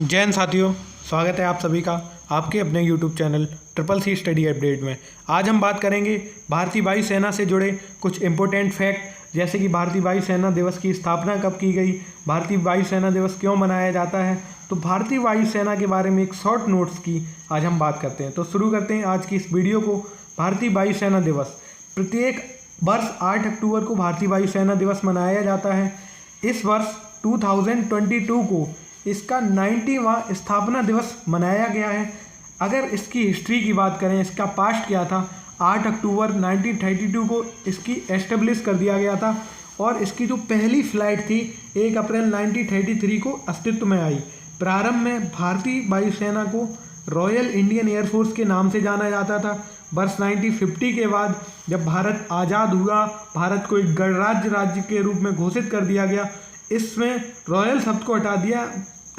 जय हिंद साथियों, स्वागत है आप सभी का आपके अपने YouTube channel triple C study update में। आज हम बात करेंगे भारतीय वायुसेना से जुड़े कुछ इम्पोर्टेंट फैक्ट, जैसे कि भारतीय वायुसेना दिवस की स्थापना कब की गई, भारतीय वायुसेना दिवस क्यों मनाया जाता है। तो भारतीय वायुसेना के बारे में एक शॉर्ट नोट्स की आज हम बात करते हैं। तो शुरू करते हैं आज की इस वीडियो को। भारतीय वायुसेना दिवस प्रत्येक वर्ष 8 अक्टूबर को भारतीय वायुसेना दिवस मनाया जाता है। इस वर्ष 2022 को इसका 90वां स्थापना दिवस मनाया गया है। अगर इसकी हिस्ट्री की बात करें, इसका पास्ट क्या था, 8 अक्टूबर 1932 को इसकी एस्टेब्लिश कर दिया गया था और इसकी जो पहली फ्लाइट थी 1 अप्रैल 1933 को अस्तित्व में आई। प्रारंभ में भारतीय वायुसेना को रॉयल इंडियन एयरफोर्स के नाम से जाना जाता था। वर्ष 1950 के बाद जब भारत आज़ाद हुआ, भारत को एक गणराज्य राज्य के रूप में घोषित कर दिया गया, इसमें रॉयल शब्द को हटा दिया,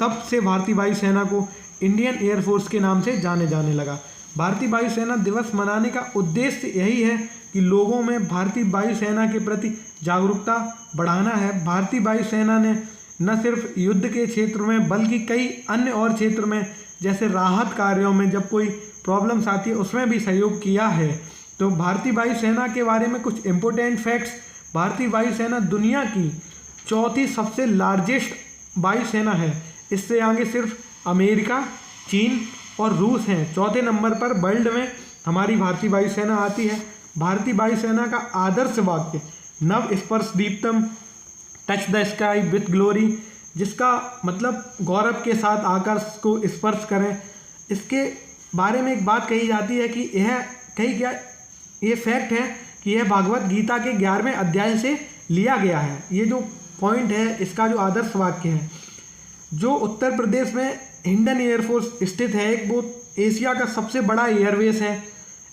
तब से भारतीय वायुसेना को इंडियन एयरफोर्स के नाम से जाने लगा। भारतीय वायुसेना दिवस मनाने का उद्देश्य यही है कि लोगों में भारतीय वायुसेना के प्रति जागरूकता बढ़ाना है। भारतीय वायुसेना ने न सिर्फ युद्ध के क्षेत्र में बल्कि कई अन्य और क्षेत्र में, जैसे राहत कार्यों में जब कोई प्रॉब्लम्स आती है उसमें भी सहयोग किया है। तो भारतीय वायुसेना के बारे में कुछ इम्पोर्टेंट फैक्ट्स। भारतीय वायुसेना दुनिया की चौथी सबसे लार्जेस्ट वायुसेना है। इससे आगे सिर्फ अमेरिका, चीन और रूस हैं। चौथे नंबर पर वर्ल्ड में हमारी भारतीय वायुसेना आती है। भारतीय वायुसेना का आदर्श वाक्य नव स्पर्श दीप्तम, touch the sky with glory, जिसका मतलब गौरव के साथ आकाश को स्पर्श करें। इसके बारे में एक बात कही जाती है कि ये फैक्ट है कि यह भागवत गीता के 11वें अध्याय से लिया गया है। ये जो पॉइंट है, इसका जो आदर्श वाक्य है, जो उत्तर प्रदेश में हिंडन एयरफोर्स स्थित है, वो एशिया का सबसे बड़ा एयरबेस है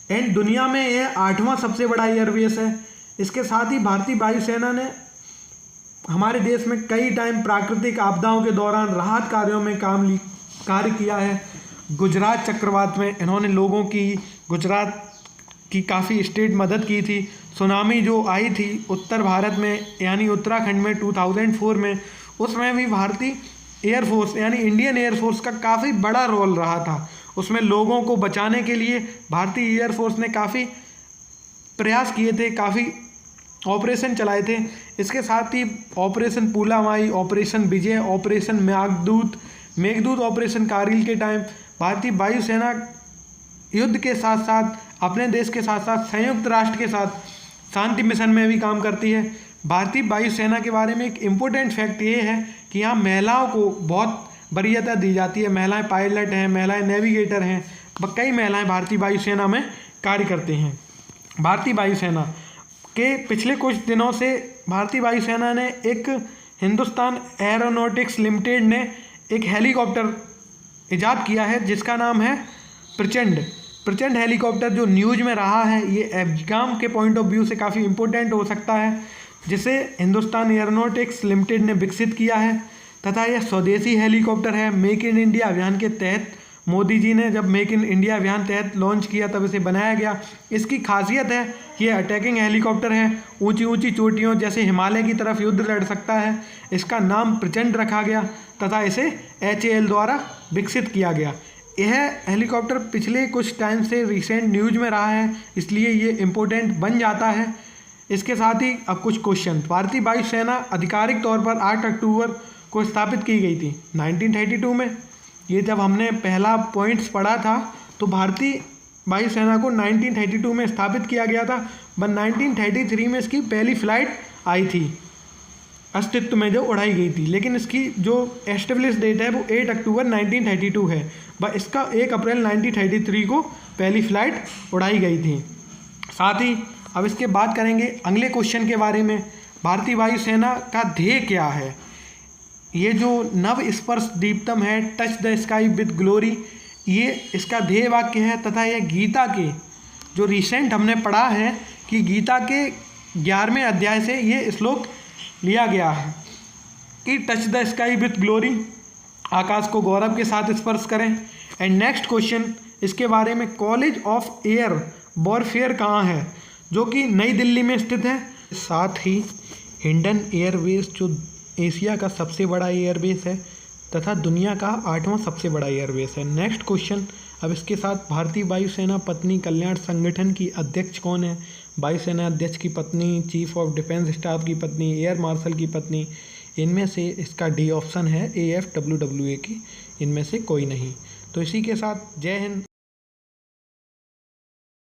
एंड दुनिया में यह 8वां सबसे बड़ा एयरबेस है। इसके साथ ही भारतीय वायुसेना ने हमारे देश में कई टाइम प्राकृतिक आपदाओं के दौरान राहत कार्यों में कार्य किया है। गुजरात चक्रवात में इन्होंने लोगों की, गुजरात की काफ़ी स्टेट मदद की थी। सुनामी जो आई थी उत्तर भारत में यानी उत्तराखंड में 2004 में, उसमें भी भारतीय एयरफोर्स यानी इंडियन एयरफोर्स का काफ़ी बड़ा रोल रहा था। उसमें लोगों को बचाने के लिए भारतीय एयरफोर्स ने काफ़ी प्रयास किए थे, काफ़ी ऑपरेशन चलाए थे। इसके साथ ही ऑपरेशन पूलामाई, ऑपरेशन विजय, ऑपरेशन मेघदूत, ऑपरेशन कारगिल के टाइम भारतीय वायुसेना युद्ध के साथ साथ अपने देश के साथ साथ संयुक्त राष्ट्र के साथ शांति मिशन में भी काम करती है। भारतीय वायुसेना के बारे में एक इम्पोर्टेंट फैक्ट ये है कि यहाँ महिलाओं को बहुत वरीयता दी जाती है। महिलाएं पायलट हैं, महिलाएं नेविगेटर हैं, कई महिलाएं भारतीय वायुसेना में कार्य करते हैं। भारतीय वायुसेना के पिछले कुछ दिनों से भारतीय वायुसेना ने एक हिंदुस्तान एरोनॉटिक्स लिमिटेड ने एक हेलीकॉप्टर ईजाद किया है जिसका नाम है प्रचंड हेलीकॉप्टर, जो न्यूज़ में रहा है। ये एग्जाम के पॉइंट ऑफ व्यू से काफ़ी इम्पोर्टेंट हो सकता है, जिसे हिंदुस्तान एरोनॉटिक्स लिमिटेड ने विकसित किया है तथा यह स्वदेशी हेलीकॉप्टर है। मेक इन इंडिया अभियान के तहत मोदी जी ने जब मेक इन इंडिया अभियान तहत लॉन्च किया तब इसे बनाया गया। इसकी खासियत है कि यह अटैकिंग हेलीकॉप्टर है, ऊंची चोटियों जैसे हिमालय की तरफ युद्ध लड़ सकता है। इसका नाम प्रचंड रखा गया तथा इसे HAL द्वारा विकसित किया गया। यह हेलीकॉप्टर पिछले कुछ टाइम से रिसेंट न्यूज में रहा है, इसलिए ये इम्पोर्टेंट बन जाता है। इसके साथ ही अब कुछ क्वेश्चन। भारतीय वायुसेना आधिकारिक तौर पर 8 अक्टूबर को स्थापित की गई थी 1932 में। ये जब हमने पहला पॉइंट्स पढ़ा था तो भारतीय वायुसेना को 1932 में स्थापित किया गया था। 1933 में इसकी पहली फ्लाइट आई थी अस्तित्व में, जो उड़ाई गई थी, लेकिन इसकी जो एस्टेब्लिश डेट है वो 8 अक्टूबर 1932 है। वह इसका 1 अप्रैल 1933 को पहली फ्लाइट उड़ाई गई थी। साथ ही अब इसके बात करेंगे अगले क्वेश्चन के बारे में। भारतीय वायुसेना का ध्येय क्या है? ये जो नव स्पर्श दीप्तम है, touch the sky with glory, ये इसका ध्येय वाक्य है तथा यह गीता के जो रिसेंट हमने पढ़ा है कि गीता के 11वें अध्याय से ये श्लोक लिया गया है कि touch the sky with glory, आकाश को गौरव के साथ स्पर्श करें। एंड नेक्स्ट क्वेश्चन इसके बारे में, कॉलेज ऑफ एयर वॉरफेयर कहाँ है? जो कि नई दिल्ली में स्थित है। साथ ही हिंडन एयरबेस जो एशिया का सबसे बड़ा एयरबेस है, तथा दुनिया का 8वां सबसे बड़ा एयरबेस है। नेक्स्ट क्वेश्चन, अब इसके साथ भारतीय वायुसेना पत्नी कल्याण संगठन की अध्यक्ष कौन है? वायुसेना अध्यक्ष की पत्नी, चीफ ऑफ डिफेंस स्टाफ की पत्नी, एयर मार्शल की पत्नी। इनमें से इसका डी ऑप्शन है AFWWA की, इनमें से कोई नहीं। तो इसी के साथ जय हिंद।